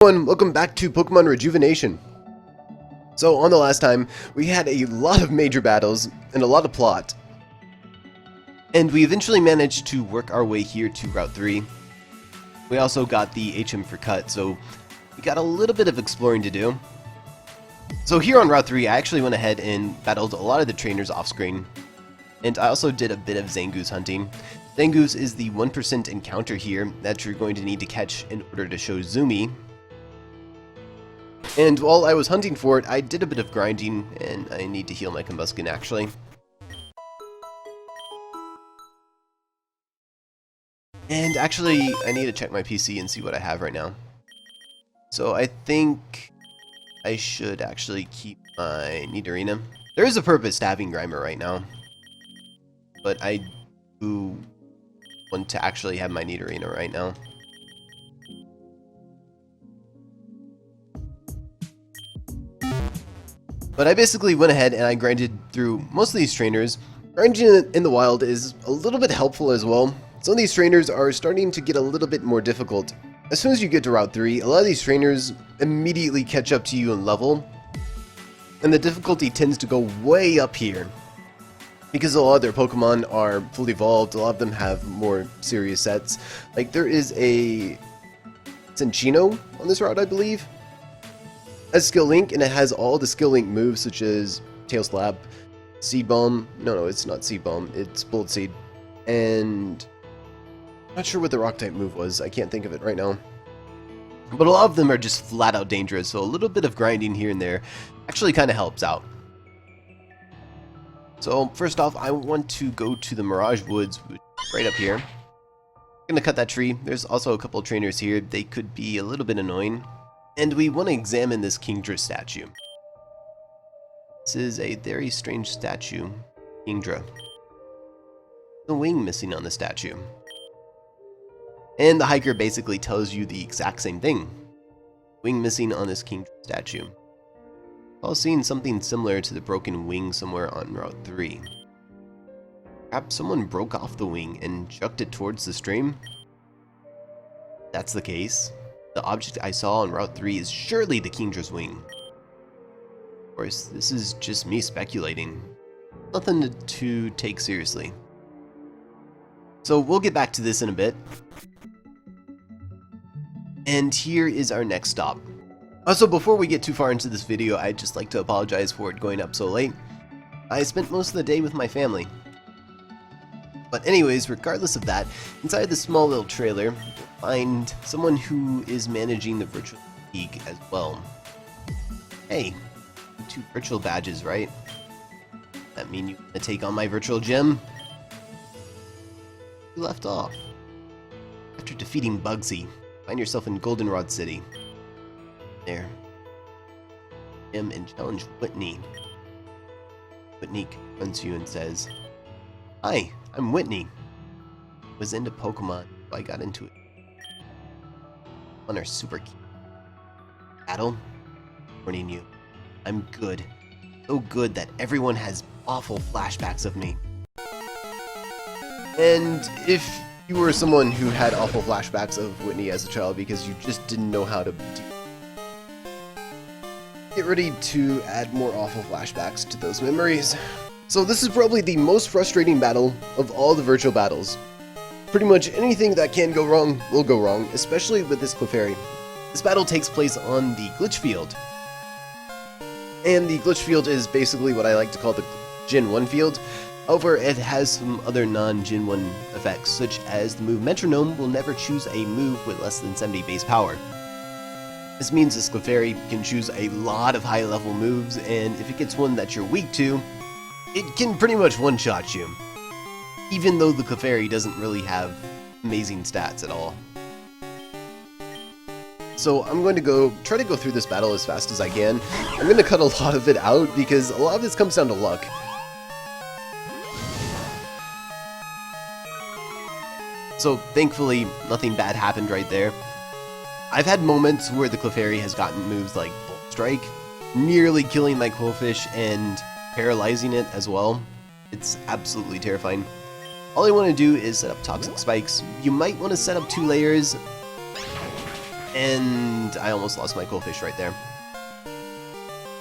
Everyone, welcome back to Pokemon Rejuvenation. So on the last time, we had a lot of major battles and a lot of plot. And we eventually managed to work our way here to Route 3. We also got the HM for cut, so we got a little bit of exploring to do. So here on Route 3, I actually went ahead and battled a lot of the trainers off screen. And I also did a bit of Zangoose hunting. Zangoose is the 1% encounter here that you're going to need to catch in order to show Zoomy. And while I was hunting for it, I did a bit of grinding, and I need to heal my Combuskin actually. And actually, I need to check my PC and see what I have right now. So I think I should actually keep my Nidorina. There is a purpose to having Grimer right now, but I do want to actually have my Nidorina right now. But I basically went ahead and I grinded through most of these trainers. Grinding in the wild is a little bit helpful as well. Some of these trainers are starting to get a little bit more difficult. As soon as you get to Route 3, a lot of these trainers immediately catch up to you in level. And the difficulty tends to go way up here. Because a lot of their Pokemon are fully evolved, a lot of them have more serious sets. Like there is a Cinccino on this route, I believe. Has Skill Link, and it has all the Skill Link moves such as Tail Slap, Seed Bomb. No, it's not Seed Bomb, it's Bullet Seed. And I'm not sure what the Rock type move was, I can't think of it right now. But a lot of them are just flat out dangerous, so a little bit of grinding here and there actually kind of helps out. So first off, I want to go to the Mirage Woods right up here. I'm gonna cut that tree. There's also a couple of trainers here. They could be a little bit annoying. And we want to examine this Kingdra statue. This is a very strange statue. Kingdra. The wing missing on the statue. And the hiker basically tells you the exact same thing. Wing missing on this Kingdra statue. I've seen something similar to the broken wing somewhere on Route 3. Perhaps someone broke off the wing and chucked it towards the stream? If that's the case. The object I saw on Route 3 is surely the Kingdra's wing. Of course, this is just me speculating. Nothing to take seriously. So we'll get back to this in a bit. And here is our next stop. Also, before we get too far into this video, I'd just like to apologize for it going up so late. I spent most of the day with my family. But anyways, regardless of that, inside this small little trailer, find someone who is managing the virtual league as well. Hey, 2 virtual badges, right? That mean you want to take on my virtual gym? You left off. After defeating Bugsy, find yourself in Goldenrod City. There. Him and challenge Whitney. Whitney confronts you and says, "Hi, I'm Whitney. Was into Pokemon, so I got into it. On our super key. Battle? Warning you, I'm good. So good that everyone has awful flashbacks of me." And if you were someone who had awful flashbacks of Whitney as a child because you just didn't know how to do, get ready to add more awful flashbacks to those memories. So this is probably the most frustrating battle of all the virtual battles. Pretty much anything that can go wrong will go wrong, especially with this Clefairy. This battle takes place on the Glitch Field. And the Glitch Field is basically what I like to call the Gen 1 field. However, it has some other non-Gen 1 effects, such as the move Metronome will never choose a move with less than 70 base power. This means this Clefairy can choose a lot of high-level moves, and if it gets one that you're weak to, it can pretty much one-shot you. Even though the Clefairy doesn't really have amazing stats at all. So I'm going to try to go through this battle as fast as I can. I'm going to cut a lot of it out because a lot of this comes down to luck. So thankfully, nothing bad happened right there. I've had moments where the Clefairy has gotten moves like Bolt Strike, nearly killing my Quillfish and paralyzing it as well. It's absolutely terrifying. All I want to do is set up Toxic Spikes. You might want to set up 2 layers And I almost lost my Goldfish right there.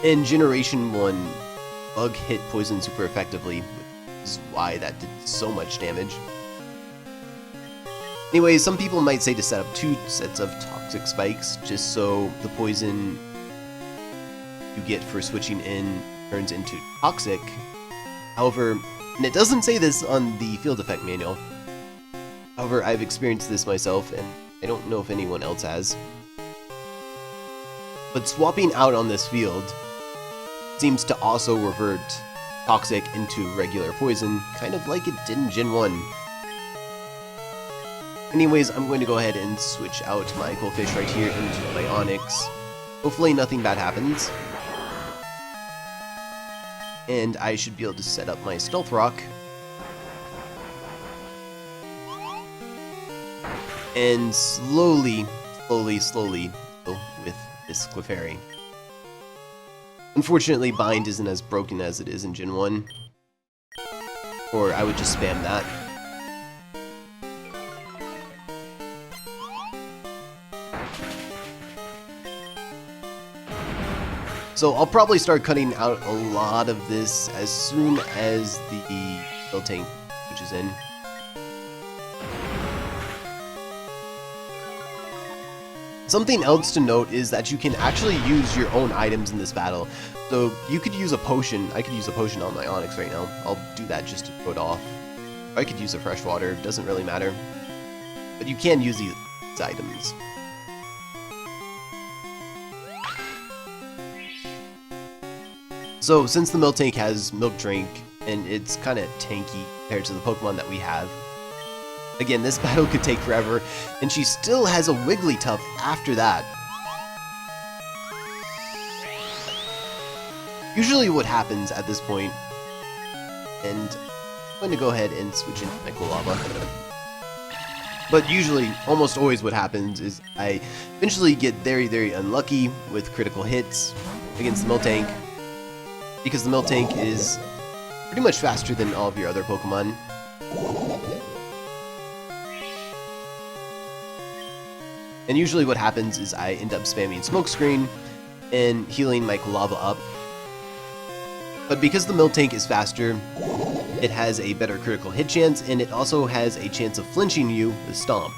In Generation 1, Bug hit Poison super effectively, which is why that did so much damage. Anyway, some people might say to set up 2 sets of Toxic Spikes, just so the Poison you get for switching in turns into Toxic. However, and it doesn't say this on the field effect manual, however, I've experienced this myself, and I don't know if anyone else has. But swapping out on this field seems to also revert Toxic into regular Poison, kind of like it did in Gen 1. Anyways, I'm going to go ahead and switch out my Goldfish right here into my Onyx. Hopefully nothing bad happens. And I should be able to set up my Stealth Rock. And slowly deal with this Clefairy. Unfortunately, Bind isn't as broken as it is in Gen 1. Or I would just spam that. So I'll probably start cutting out a lot of this as soon as the Miltank switches in. Something else to note is that you can actually use your own items in this battle. So you could use a potion. I could use a potion on my Onyx right now. I'll do that just to throw it off. I could use a freshwater, doesn't really matter. But you can use these items. So since the Miltank has Milk Drink, and it's kind of tanky compared to the Pokemon that we have, again, this battle could take forever, and she still has a Wigglytuff after that. Usually what happens at this point, and I'm going to go ahead and switch into my Lava. But usually, almost always what happens is I eventually get very, very unlucky with critical hits against the Miltank, because the Miltank is pretty much faster than all of your other Pokemon. And usually what happens is I end up spamming Smokescreen and healing my Lava up. But because the Miltank is faster, it has a better critical hit chance, and it also has a chance of flinching you with Stomp.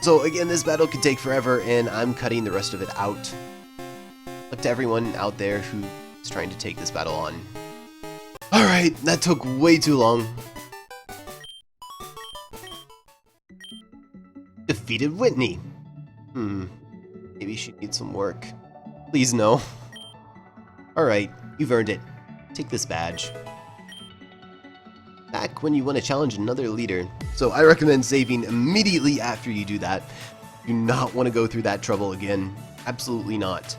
So again, this battle could take forever, and I'm cutting the rest of it out. Look to everyone out there who is trying to take this battle on. Alright, that took way too long. Defeated Whitney. Maybe she needs some work. Please no. Alright, you've earned it. Take this badge. Back when you want to challenge another leader. So I recommend saving immediately after you do that. Do not want to go through that trouble again. Absolutely not.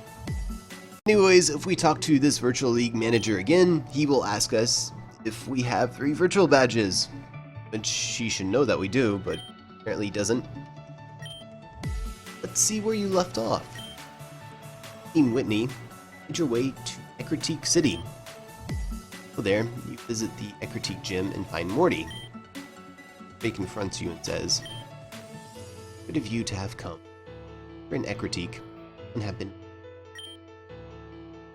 Anyways, if we talk to this Virtual League manager again, he will ask us if we have 3 virtual badges. Which he should know that we do, but apparently he doesn't. Let's see where you left off. In Whitney, made your way to Ecruteak City. So there, you visit the Ecruteak gym and find Morty. He confronts you and says, "Good of you to have come. We're in Ecruteak and have been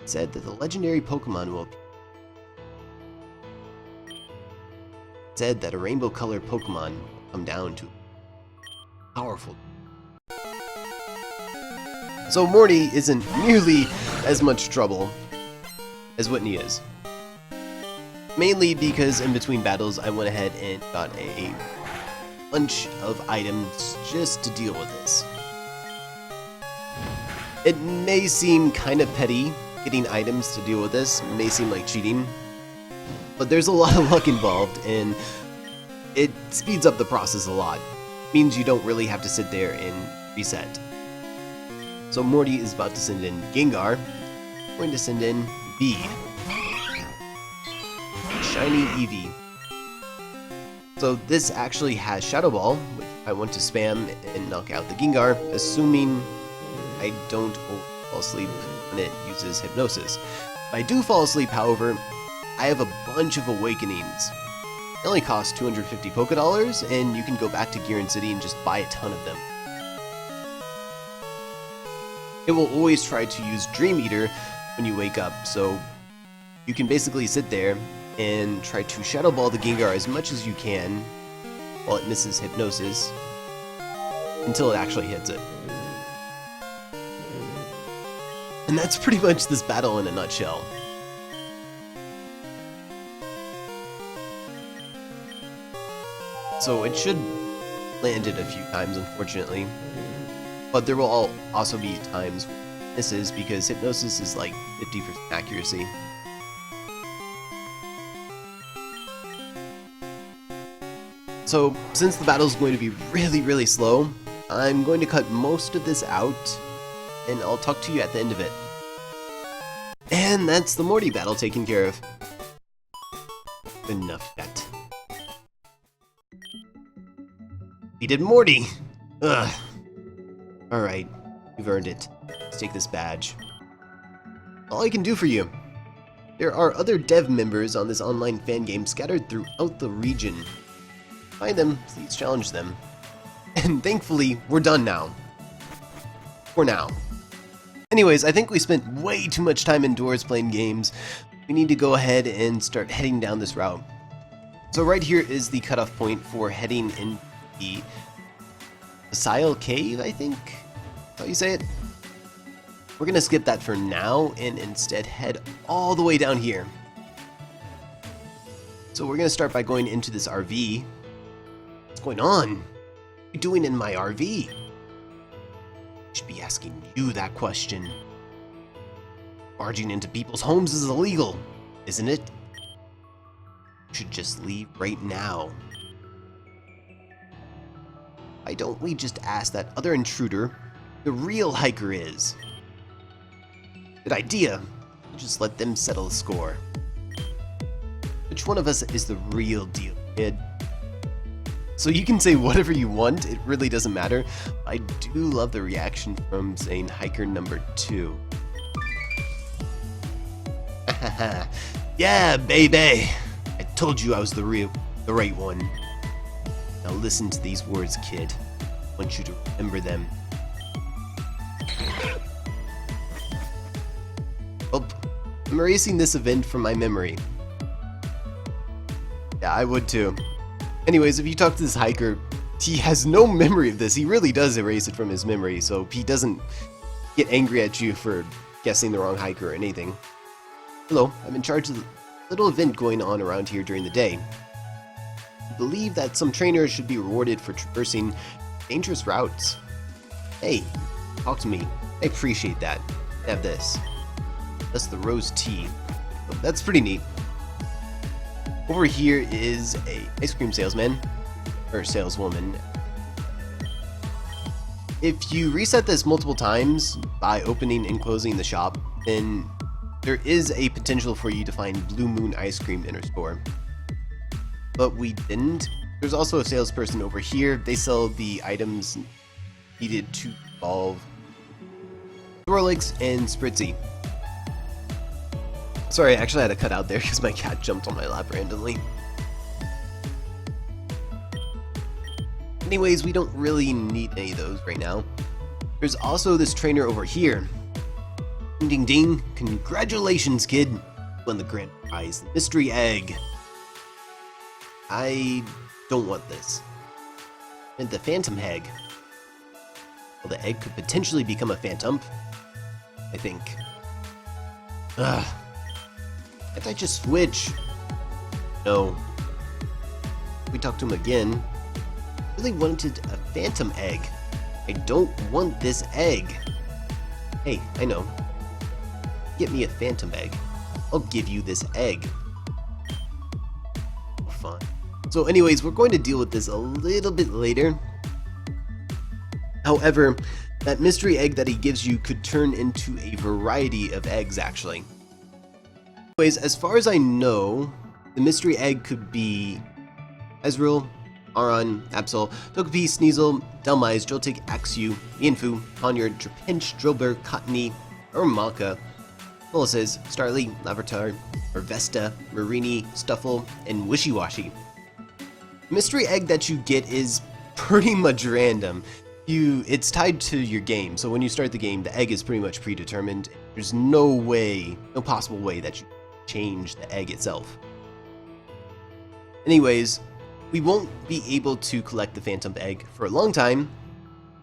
said that the legendary Pokemon will said that a rainbow-colored Pokemon will come down to powerful." So Morty isn't nearly as much trouble as Whitney is. Mainly because in between battles I went ahead and got a bunch of items just to deal with this. It may seem kind of petty getting items to deal with this, it may seem like cheating, but there's a lot of luck involved and it speeds up the process a lot. It means you don't really have to sit there and reset. So Morty is about to send in Gengar. I'm going to send in B. Shiny Eevee. So this actually has Shadow Ball, which I want to spam and knock out the Gengar, assuming I don't fall asleep when it uses Hypnosis. If I do fall asleep, however, I have a bunch of Awakenings. They only cost 250 Pokédollars, and you can go back to Gearin City and just buy a ton of them. it will always try to use Dream Eater when you wake up, so you can basically sit there and try to Shadow Ball the Gengar as much as you can while it misses Hypnosis until it actually hits it. And that's pretty much this battle in a nutshell. So it should land it a few times, unfortunately. But there will also be times when it misses because Hypnosis is like 50% accuracy. So since the battle is going to be really slow, I'm going to cut most of this out and I'll talk to you at the end of it. And that's the Morty battle taken care of. Enough yet. He did Morty! Ugh. Alright, you've earned it. Let's take this badge. All I can do for you. There are other dev members on this online fan game scattered throughout the region. Find them, please challenge them. And thankfully, we're done now. For now. Anyways, I think we spent way too much time indoors playing games. We need to go ahead and start heading down this route. So right here is the cutoff point for heading in the Sile Cave, I think? That's how you say it? We're gonna skip that for now and instead head all the way down here. So we're gonna start by going into this RV. What's going on? What are you doing in my RV? I should be asking you that question. Barging into people's homes is illegal, isn't it? You should just leave right now. Why don't we just ask that other intruder who the real hiker is? Good idea. Just let them settle the score. Which one of us is the real deal, kid? So you can say whatever you want, it really doesn't matter. I do love the reaction from saying hiker number 2. Yeah, baby! I told you I was the right one. Now listen to these words, kid. I want you to remember them. Oh, I'm erasing this event from my memory. Yeah, I would too. Anyways, if you talk to this hiker, he has no memory of this. He really does erase it from his memory, so he doesn't get angry at you for guessing the wrong hiker or anything. Hello, I'm in charge of the little event going on around here during the day. I believe that some trainers should be rewarded for traversing dangerous routes. Hey, talk to me. I appreciate that. Have this. That's the rose tea. Oh, that's pretty neat. Over here is a ice cream salesman, or saleswoman. If you reset this multiple times by opening and closing the shop, then there is a potential for you to find Blue Moon ice cream in her store. But we didn't. There's also a salesperson over here. They sell the items needed to evolve Dorlix and Spritzy. Sorry, I actually had to cut out there because my cat jumped on my lap randomly. Anyways, we don't really need any of those right now. There's also this trainer over here. Ding ding ding, congratulations kid. You won the grand prize, the mystery egg. I don't want this. And the Phantom egg. Well, the egg could potentially become a Phantump, I think. Ugh. Can't I just switch? No. We talked to him again. I really wanted a Phantom egg. I don't want this egg. Hey, I know. Get me a Phantom egg. I'll give you this egg. Oh, fun. So anyways, we're going to deal with this a little bit later. However, that mystery egg that he gives you could turn into a variety of eggs, actually. Anyways, as far as I know, the mystery egg could be Ezreal, Aron, Absol, Togepi, Sneasel, Delmise, Joltik, Axew, Mienfoo, Ponyard, Trapinch, Drillbur, Cottony, Urmaka, Molises, Starly, Lavatar, Vesta, Marini, Stuffle, and Wishy-Washy. The mystery egg that you get is pretty much random. it's tied to your game. So when you start the game, the egg is pretty much predetermined. There's no possible way that you change the egg itself. Anyways, we won't be able to collect the Phantump egg for a long time.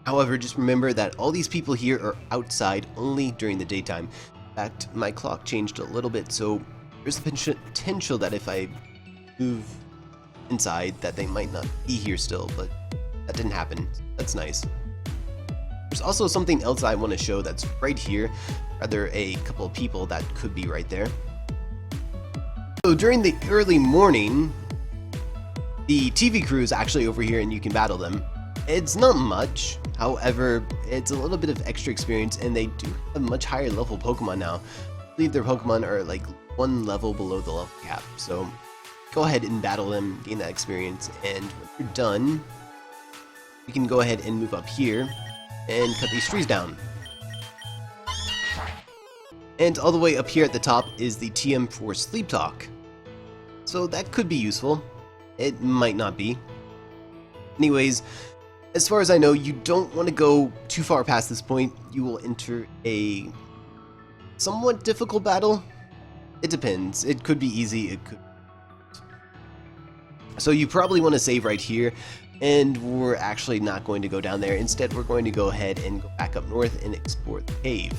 However, just remember that all these people here are outside only during the daytime. In fact, my clock changed a little bit, so there's the potential that if I move inside that they might not be here still, but that didn't happen. That's nice. There's also something else I want to show that's right here, rather a couple of people that could be right there. So during the early morning, the TV crew is actually over here and you can battle them. It's not much, however, it's a little bit of extra experience and they do have much higher level Pokemon now. I believe their Pokemon are like one level below the level cap, so go ahead and battle them, gain that experience, and when you're done, we can go ahead and move up here and cut these trees down. And all the way up here at the top is the TM for Sleep Talk. So that could be useful. It might not be. Anyways, as far as I know, you don't want to go too far past this point. You will enter a somewhat difficult battle. It depends. It could be easy, it could. So you probably want to save right here, and we're actually not going to go down there. Instead, we're going to go ahead and go back up north and explore the cave.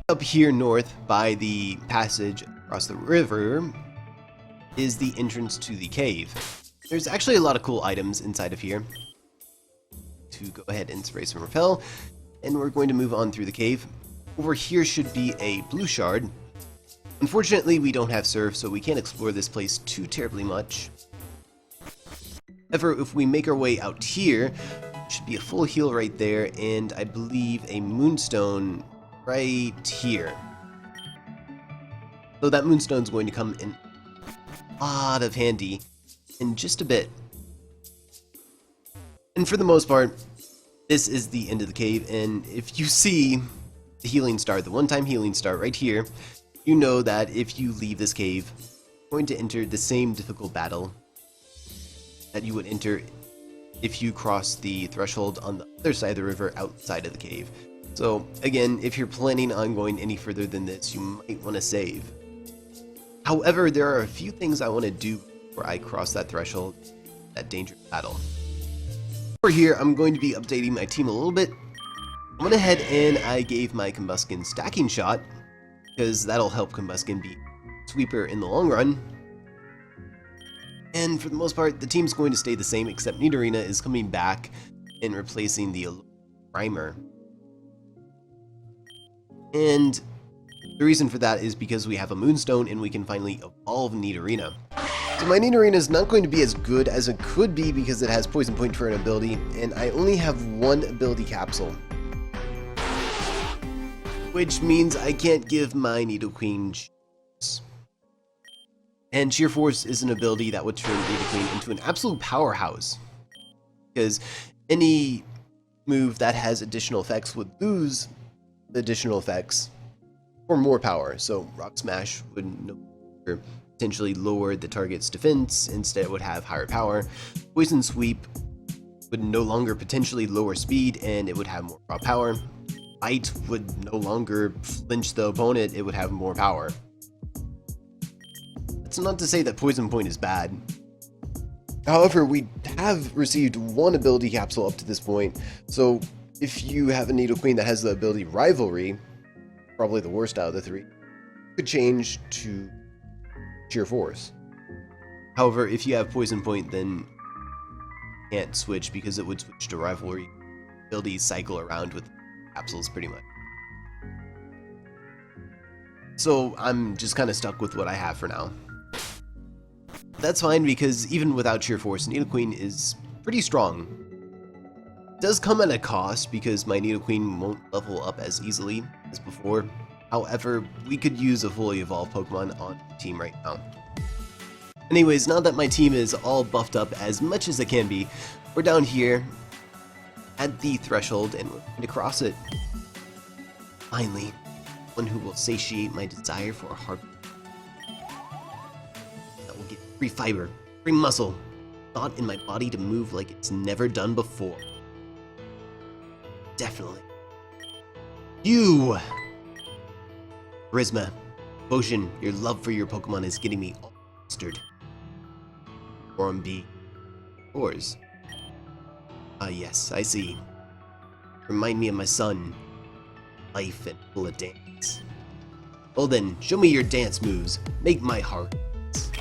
Up here north by the passage across the river is the entrance to the cave. There's actually a lot of cool items inside of here. To go ahead and spray some repel, and we're going to move on through the cave. Over here should be a blue shard. Unfortunately, we don't have surf, so we can't explore this place too terribly much. However, if we make our way out here, should be a full heal right there, and I believe a moonstone right here. So that moonstone's going to come in a lot of handy in just a bit. And for the most part, this is the end of the cave, and if you see the healing star, the one-time healing star right here, you know that if you leave this cave, you're going to enter the same difficult battle that you would enter if you cross the threshold on the other side of the river outside of the cave. So again, if you're planning on going any further than this, you might want to save. However, there are a few things I want to do before I cross that threshold, that dangerous battle. Over here, I'm going to be updating my team a little bit. I went ahead and I gave my Combuskin stacking shot, because that'll help Combuskin beat Sweeper in the long run. And for the most part, the team's going to stay the same, except Nidorina is coming back and replacing the Primer. And the reason for that is because we have a Moonstone and we can finally evolve Nidorina. So my Nidorina is not going to be as good as it could be because it has Poison Point for an ability, and I only have one ability capsule. Which means I can't give my Nidoqueen Cheers. And Sheer Force is an ability that would turn Nidoqueen into an absolute powerhouse. Because any move that has additional effects would lose the additional effects or more power. So Rock Smash would no longer potentially lower the target's defense, instead it would have higher power. Poison Sweep would no longer potentially lower speed and it would have more raw power. Bite would no longer flinch the opponent, it would have more power. That's not to say that Poison Point is bad. However, we have received one ability capsule up to this point, so if you have a Nidoqueen that has the ability Rivalry, probably the worst out of the three, you could change to Sheer Force. However, if you have Poison Point, then you can't switch because it would switch to Rivalry. Abilities cycle around with capsules pretty much. So I'm just kind of stuck with what I have for now. That's fine because even without Sheer Force, Nidoqueen is pretty strong. It does come at a cost because my Nidoqueen won't level up as easily as before. However, we could use a fully evolved Pokemon on the team right now. Anyways, now that my team is all buffed up as much as it can be, we're down here at the threshold and we're going to cross it. Finally, one who will satiate my desire for a heart. That will get free fiber, free muscle, thought in my body to move like it's never done before. Definitely. You! Charisma. Devotion. Your love for your Pokemon is getting me all flustered. Rorim B. Yours. Ah, yes, I see. Remind me of my son. Life and full of dance. Well then, show me your dance moves. Make my heart dance.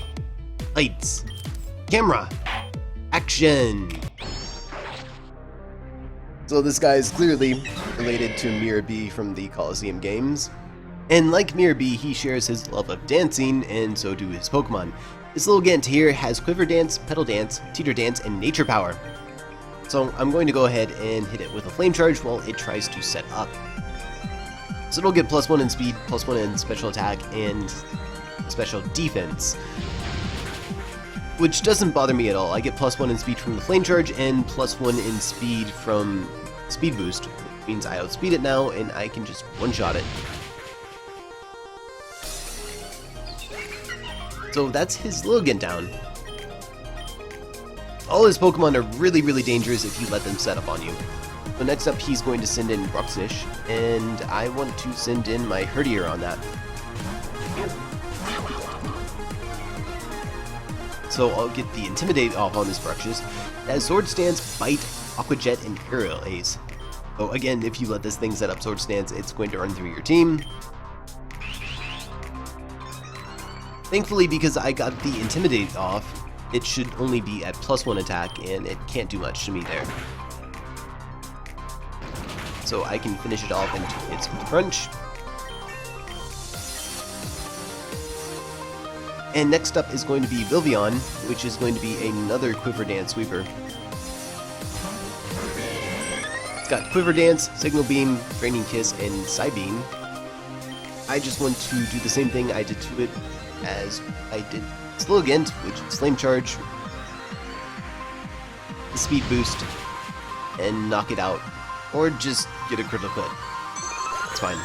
Lights. Camera. Action. So this guy is clearly related to Miror B from the Coliseum games. And like Miror B, he shares his love of dancing, and so do his Pokemon. This Lilligant here has Quiver Dance, Petal Dance, Teeter Dance, and Nature Power. So I'm going to go ahead and hit it with a Flame Charge while it tries to set up. So it'll get +1 in speed, +1 in special attack, and special defense. Which doesn't bother me at all. I get +1 in speed from the Flame Charge and +1 in speed from Speed Boost. Which means I outspeed it now and I can just one-shot it. So that's his Lilligant down. All his Pokemon are really, really dangerous if you let them set up on you. So next up, he's going to send in Bruxish, and I want to send in my Herdier on that. So I'll get the Intimidate off on this Bruxish. It has Sword Stance, Bite, Aqua Jet, and Aerial Ace. So again, if you let this thing set up Sword Stance, it's going to run through your team. Thankfully, because I got the Intimidate off, it should only be at +1 attack, and it can't do much to me there. So I can finish it off into its Crunch. And next up is going to be Vivillon, which is going to be another Quiver Dance Sweeper. It's got Quiver Dance, Signal Beam, Draining Kiss, and Psybeam. I just want to do the same thing I did to it as I did Lilligant, which is Flame Charge, the Speed Boost, and knock it out. Or just get a critical hit. It's fine.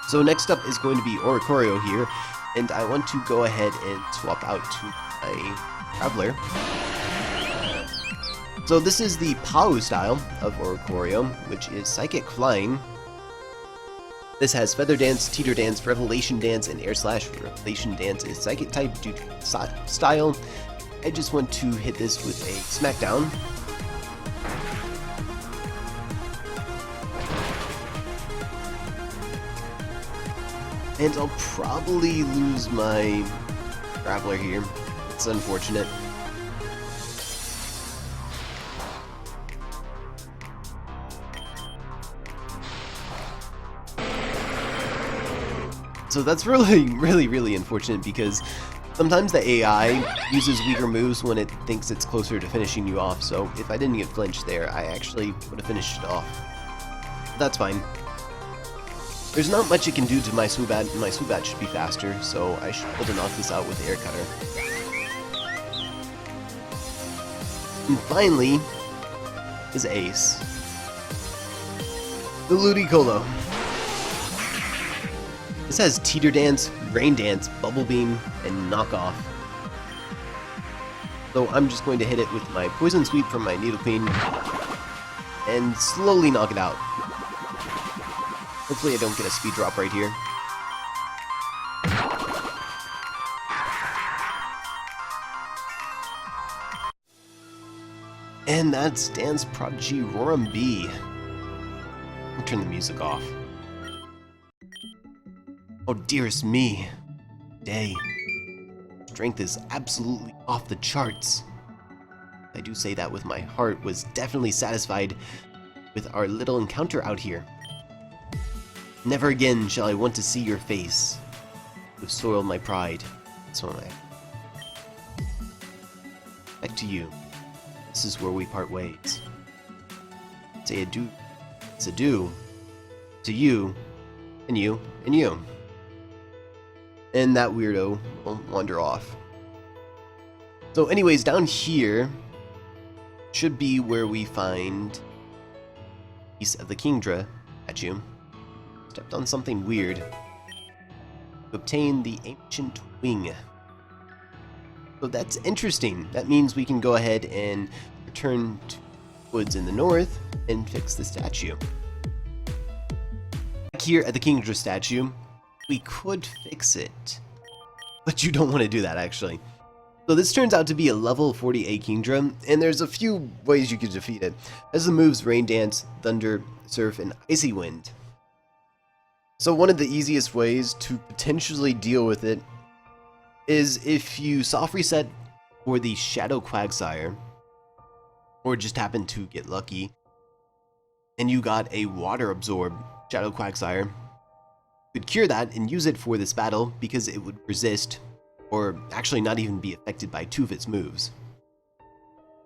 So next up is going to be Oricorio here, and I want to go ahead and swap out to my Traveler. So this is the POW style of Oricorio, which is Psychic Flying. This has Feather Dance, Teeter Dance, Revelation Dance, and Air Slash. Revelation Dance is Psychic type due to style. I just want to hit this with a Smackdown. And I'll probably lose my Traveler here. It's unfortunate. So that's really unfortunate because sometimes the AI uses weaker moves when it thinks it's closer to finishing you off, so if I didn't get flinched there, I actually would have finished it off. But that's fine. There's not much it can do to my Swoobat, and my Swoobat should be faster, so I should be able to knock this out with the Air Cutter. And finally, is Ace. The Ludicolo. This has Teeter Dance, Rain Dance, Bubble Beam, and Knock Off. So I'm just going to hit it with my Poison Sweep from my Nidoqueen and slowly knock it out. Hopefully I don't get a speed drop right here. And that's Dance Prodigy Rorim B. I'll turn the music off. Oh dearest me. Day. Strength is absolutely off the charts. I do say that with my heart was definitely satisfied with our little encounter out here. Never again shall I want to see your face. You've soiled my pride. So am I. Back to you. This is where we part ways. Say adieu. It's adieu. To you. And you. And you. And that weirdo will wander off. So anyways, down here should be where we find piece of the Kingdra statue. Stepped on something weird. To obtain the ancient wing. So So that's interesting. That means we can go ahead and return to woods in the north and fix the statue. Back here at the Kingdra statue, we could fix it, but you don't want to do that actually. So this turns out to be a level 48 Kingdra, and there's a few ways you could defeat it. It has the moves Rain Dance, Thunder, Surf, and Icy Wind. So one of the easiest ways to potentially deal with it is if you soft reset for the Shadow Quagsire, or just happen to get lucky, and you got a Water Absorb Shadow Quagsire, you could cure that and use it for this battle because it would resist, or actually not even be affected by 2 of its moves.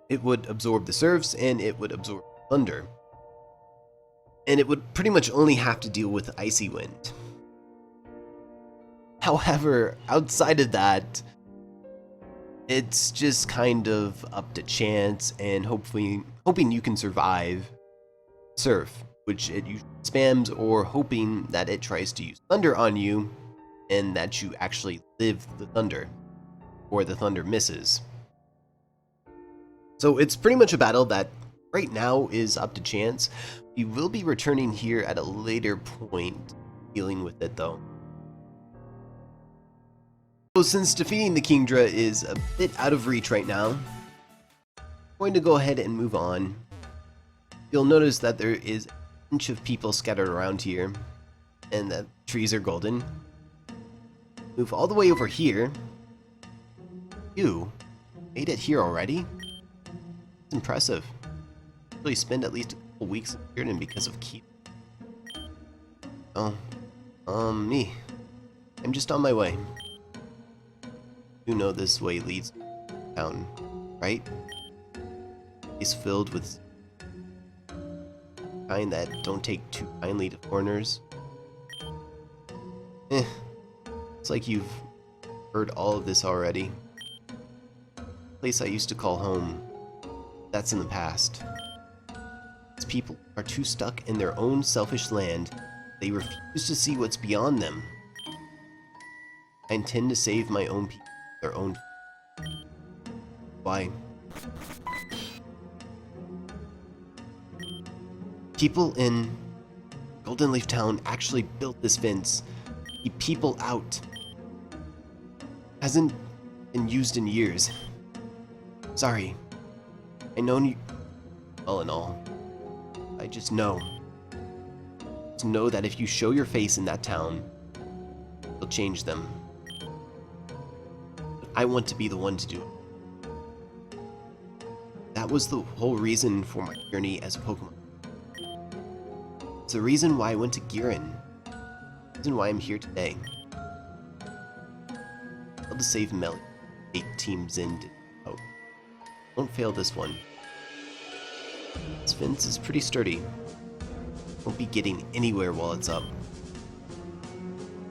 It would absorb the Surfs, and it would absorb Thunder. And it would pretty much only have to deal with Icy Wind. However, outside of that, it's just kind of up to chance and hoping you can survive Surf, which it usually spams, or hoping that it tries to use Thunder on you and that you actually live the Thunder, or the Thunder misses. So it's pretty much a battle that right now is up to chance. We will be returning here at a later point, dealing with it though. So since defeating the Kingdra is a bit out of reach right now, I'm going to go ahead and move on. You'll notice that there is a bunch of people scattered around here, and the trees are golden. Move all the way over here. You made it here already? It's impressive. Really spend at least a couple weeks in Jordan because of Keith. Oh, me. I'm just on my way. You know this way leads to town, right? It's filled with kind that don't take too kindly to foreigners. It's like you've heard all of this already. The place I used to call home, that's in the past. These people are too stuck in their own selfish land. They refuse to see what's beyond them. I intend to save my own people, their own. Why? People in Golden Leaf Town actually built this fence. Keep people out. Hasn't been used in years. Sorry. I know you all in all. I just know. To know that if you show your face in that town, you'll change them. But I want to be the one to do it. That was the whole reason for my journey as a Pokemon. It's the reason why I went to Giran. The reason why I'm here today. I'll to save Melly. 8 teams in. Oh. Won't fail this one. This fence is pretty sturdy. Won't be getting anywhere while it's up.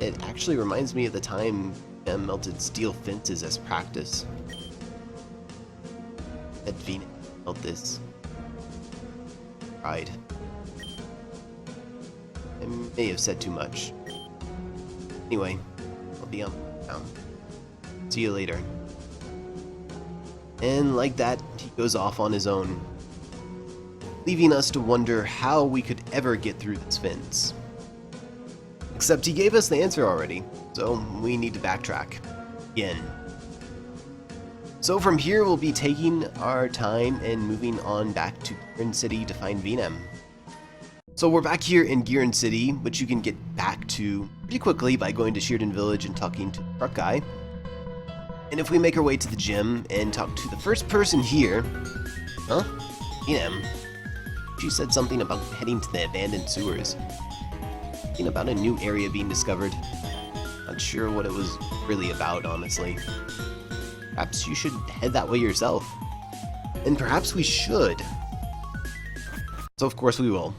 It actually reminds me of the time Vivillon melted steel fences as practice. That Venus felt this pride. I may have said too much. Anyway, I'll be on now. See you later. And like that, he goes off on his own, leaving us to wonder how we could ever get through this fence. Except he gave us the answer already, so we need to backtrack again. So from here, we'll be taking our time and moving on back to Giran City to find Vivillon. So we're back here in Giran City, which you can get back to pretty quickly by going to Sheerden Village and talking to the truck guy. And if we make our way to the gym and talk to the first person here... Huh? Vivillon. She said something about heading to the abandoned sewers. Something about a new area being discovered. Not sure what it was really about, honestly. Perhaps you should head that way yourself. And perhaps we should. So of course we will.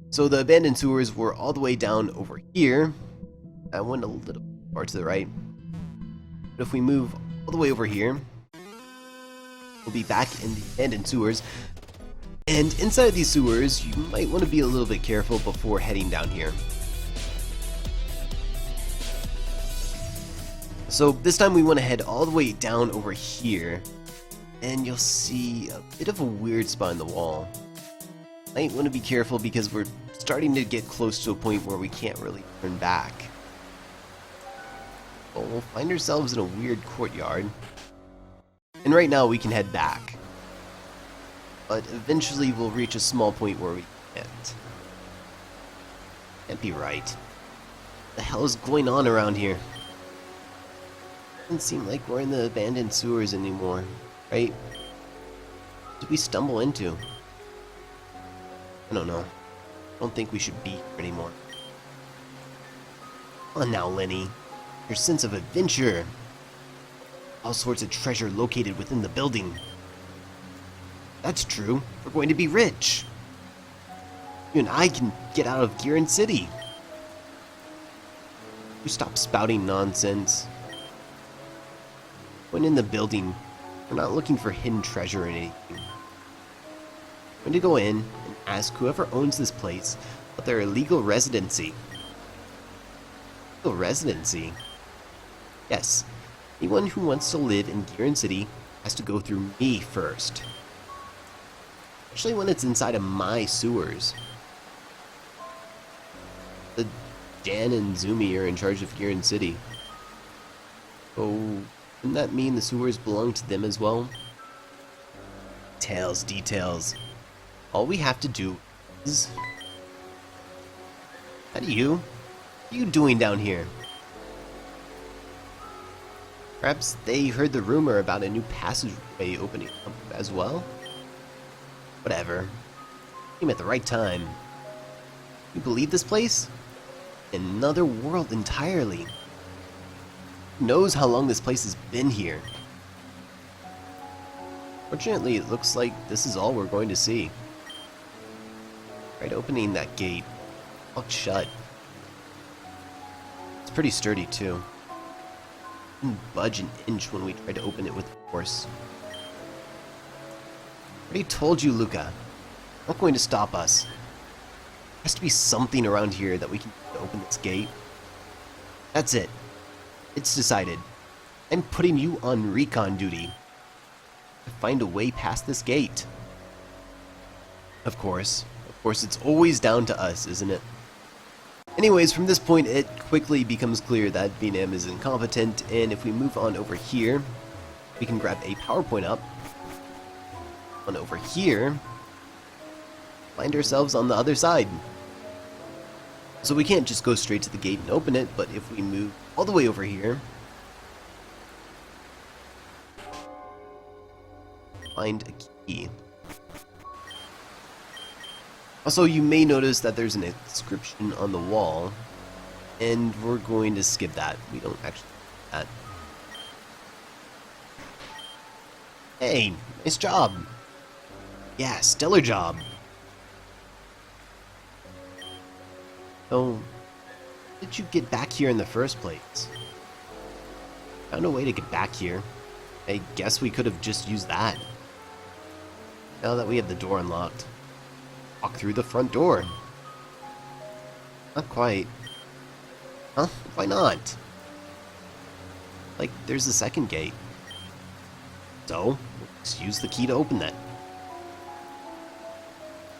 So the abandoned sewers were all the way down over here. I went a little far to the right. But if we move all the way over here, we'll be back in the abandoned sewers. And inside these sewers, you might want to be a little bit careful before heading down here. So this time we want to head all the way down over here, and you'll see a bit of a weird spot in the wall. I want to be careful because we're starting to get close to a point where we can't really turn back. But we'll find ourselves in a weird courtyard, and right now we can head back. But eventually we'll reach a small point where we can't. Can't be right. What the hell is going on around here? Doesn't seem like we're in the abandoned sewers anymore, right? What did we stumble into? I don't know. I don't think we should be here anymore. Come on now, Lenny. Your sense of adventure. All sorts of treasure located within the building. That's true. We're going to be rich. You and I can get out of Giran City. You stop spouting nonsense. When in the building, we're not looking for hidden treasure or anything. We're going to go in and ask whoever owns this place about their illegal residency. Illegal residency? Yes. Anyone who wants to live in Giran City has to go through me first. Especially when it's inside of my sewers. The Jan and Zumi are in charge of Giran City. Oh, wouldn't that mean the sewers belong to them as well? Details. All we have to do is... What are you doing down here? Perhaps they heard the rumor about a new passageway opening up as well? Whatever. Came at the right time. You believe this place? Another world entirely. Who knows how long this place has been here? Fortunately, it looks like this is all we're going to see. Right, opening that gate. Locked shut. It's pretty sturdy too. Didn't budge an inch when we tried to open it with force. Already told you, Luca. Not going to stop us. There has to be something around here that we can use to open this gate. That's it. It's decided. I'm putting you on recon duty. To find a way past this gate. Of course, it's always down to us, isn't it? Anyways, from this point, it quickly becomes clear that themem is incompetent, and if we move on over here, we can grab a PowerPoint up. On over here, find ourselves on the other side. So we can't just go straight to the gate and open it, but if we move all the way over here, find a key. Also, you may notice that there's an inscription on the wall, and we're going to skip that. We don't actually do that. Hey, nice job. Yeah, stellar job. So, how did you get back here in the first place? Found a way to get back here. I guess we could have just used that. Now that we have the door unlocked. Walk through the front door. Not quite. Huh? Why not? Like, there's a second gate. So, let's use the key to open that.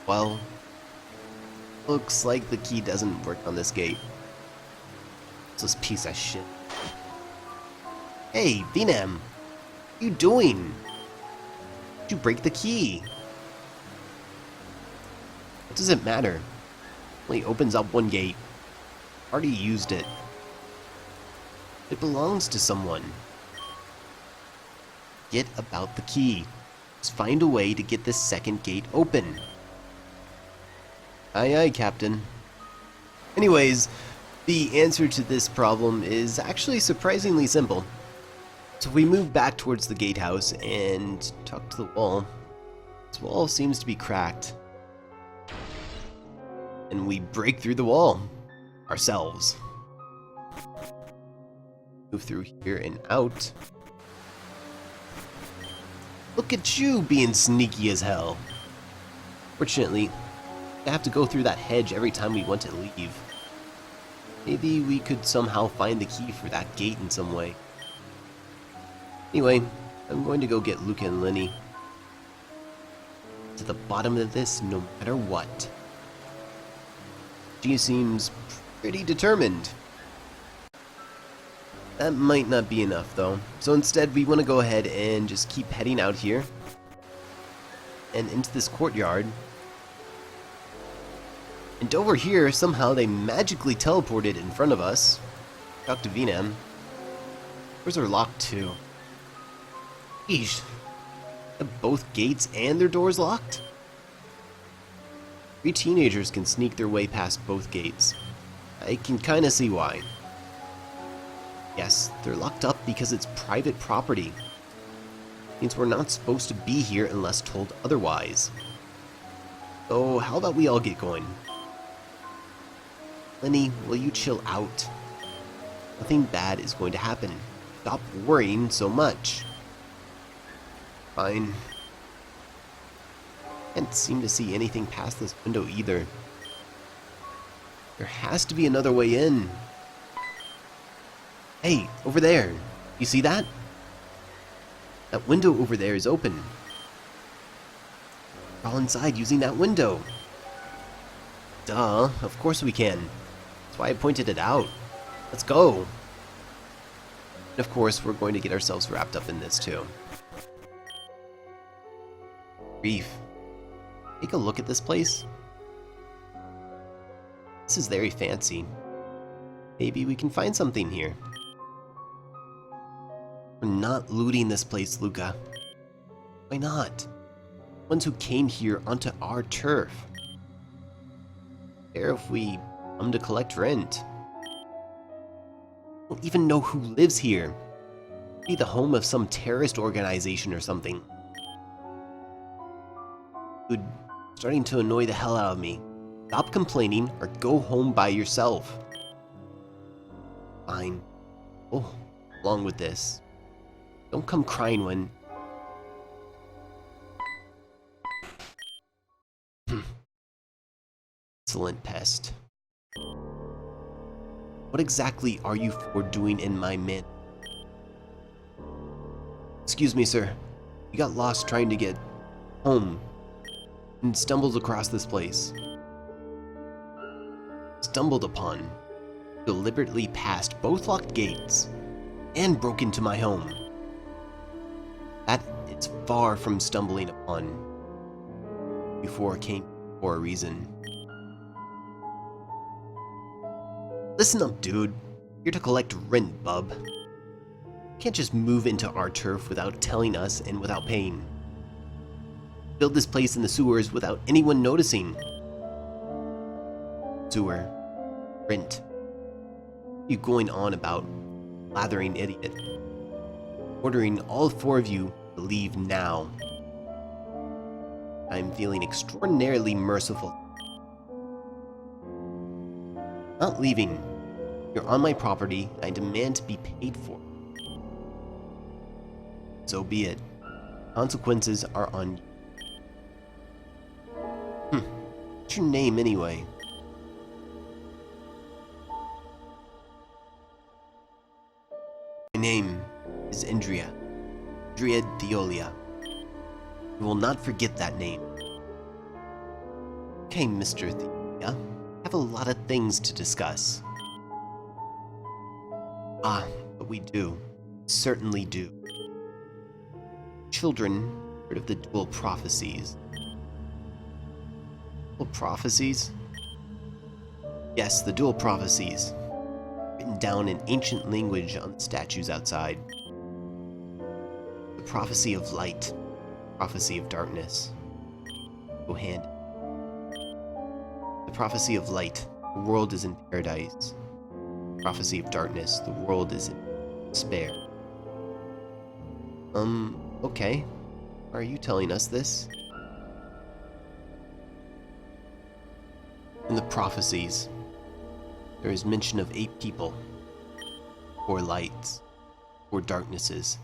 Well, looks like the key doesn't work on this gate. It's this piece of shit. Hey, themem! What are you doing? Did you break the key? What does it matter? Only opens up one gate. Already used it. It belongs to someone. Get about the key. Just find a way to get this second gate open. Aye aye, Captain. Anyways, the answer to this problem is actually surprisingly simple. So we move back towards the gatehouse and talk to the wall. This wall seems to be cracked. And we break through the wall. Ourselves. Move through here and out. Look at you being sneaky as hell. Fortunately, I have to go through that hedge every time we want to leave. Maybe we could somehow find the key for that gate in some way. Anyway, I'm going to go get Luca and Lenny. To the bottom of this, no matter what. She seems pretty determined. That might not be enough, though. So instead, we want to go ahead and just keep heading out here. And into this courtyard. And over here, somehow they magically teleported in front of us. Talk to themem. Doors are locked too. Eesh. Have both gates and their doors locked? 3 teenagers can sneak their way past both gates. I can kinda see why. Yes, they're locked up because it's private property. Means we're not supposed to be here unless told otherwise. So how about we all get going? Lenny, will you chill out? Nothing bad is going to happen. Stop worrying so much. Fine. Can't seem to see anything past this window either. There has to be another way in. Hey, over there. You see that? That window over there is open. We're all inside using that window. Duh, of course we can. That's why I pointed it out. Let's go. And of course, we're going to get ourselves wrapped up in this too. Grief. Take a look at this place. This is very fancy. Maybe we can find something here. We're not looting this place, Luca. Why not? Ones who came here onto our turf. Fair if we come to collect rent. Don't even know who lives here. Be the home of some terrorist organization or something. Dude, starting to annoy the hell out of me. Stop complaining or go home by yourself. Fine. Oh, along with this. Don't come crying when... Excellent pest. What exactly are you for doing in my min? Excuse me, sir. You got lost trying to get home and stumbled across this place. Stumbled upon, deliberately passed both locked gates, and broke into my home. That is far from stumbling upon. Before came for a reason. Listen up, dude. Here to collect rent, bub. You can't just move into our turf without telling us and without paying. Build this place in the sewers without anyone noticing. Sewer. Rent. What are you going on about, blathering idiot? Ordering all 4 of you to leave now. I'm feeling extraordinarily merciful. Not leaving. You're on my property, and I demand to be paid for it. So be it. Consequences are on you. What's your name anyway? My name is Indria. Indria Diolia. You will not forget that name. Okay, Mr. Thea. I have a lot of things to discuss. But we do. Certainly do. Children heard of the dual prophecies. Dual prophecies? Yes, the dual prophecies. Written down in ancient language on the statues outside. The prophecy of light. Prophecy of darkness. Go hand. The prophecy of light. The world is in paradise. Prophecy of darkness. The world is in despair. Okay. Why are you telling us this? In the prophecies, there is mention of 8 people, 4 lights, 4 darknesses.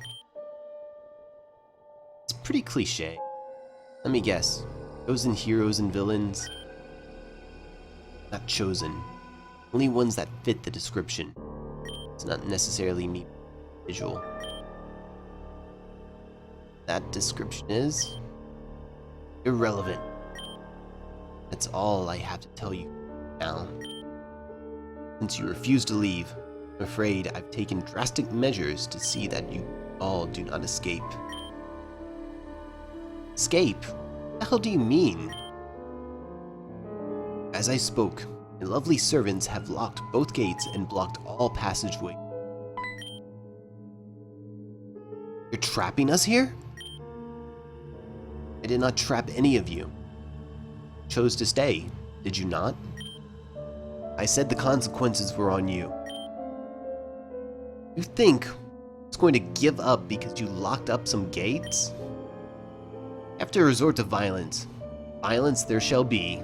It's pretty cliche. Let me guess. Chosen heroes and villains? Not chosen. Only ones that fit the description. It's not necessarily me visual. that description is irrelevant. That's all I have to tell you now. Since you refuse to leave, I'm afraid I've taken drastic measures to see that you all do not escape. Escape? What the hell do you mean? As I spoke, my lovely servants have locked both gates and blocked all passageways. You're trapping us here? I did not trap any of you. You chose to stay, did you not? I said the consequences were on you. You think I was going to give up because you locked up some gates? You have to resort to violence. Violence there shall be.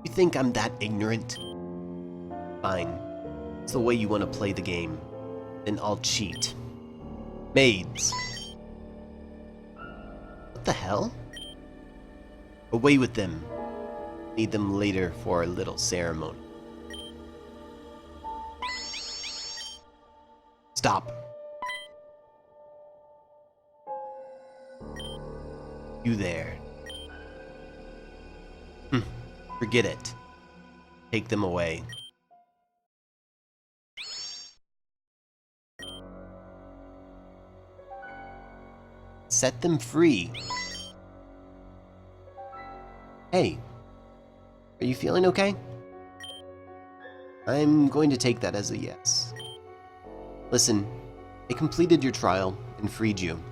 You think I'm that ignorant? Fine. It's the way you want to play the game. Then I'll cheat. Maids. What the hell? Away with them. Need them later for a little ceremony. Stop. You there. Forget it. Take them away. Set them free. Hey, are you feeling okay? I'm going to take that as a yes. Listen, I completed your trial and freed you.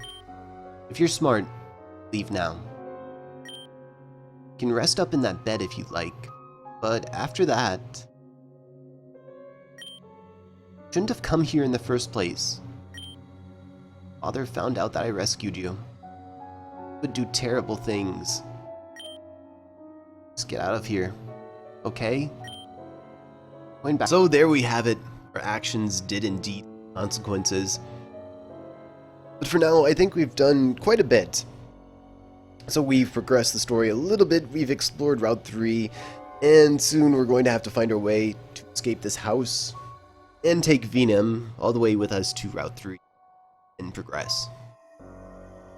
If you're smart, leave now. You can rest up in that bed if you'd like, but after that... You shouldn't have come here in the first place. Father found out that I rescued you. He would do terrible things. Just get out of here, okay? Going back. So there we have it. Our actions did indeed have consequences. But for now, I think we've done quite a bit. So we've progressed the story a little bit, we've explored Route 3, and soon we're going to have to find our way to escape this house and take themem all the way with us to Route 3 and progress.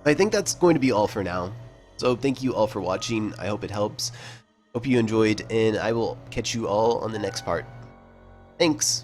I think that's going to be all for now. So thank you all for watching, I hope it helps. Hope you enjoyed, and I will catch you all on the next part. Thanks!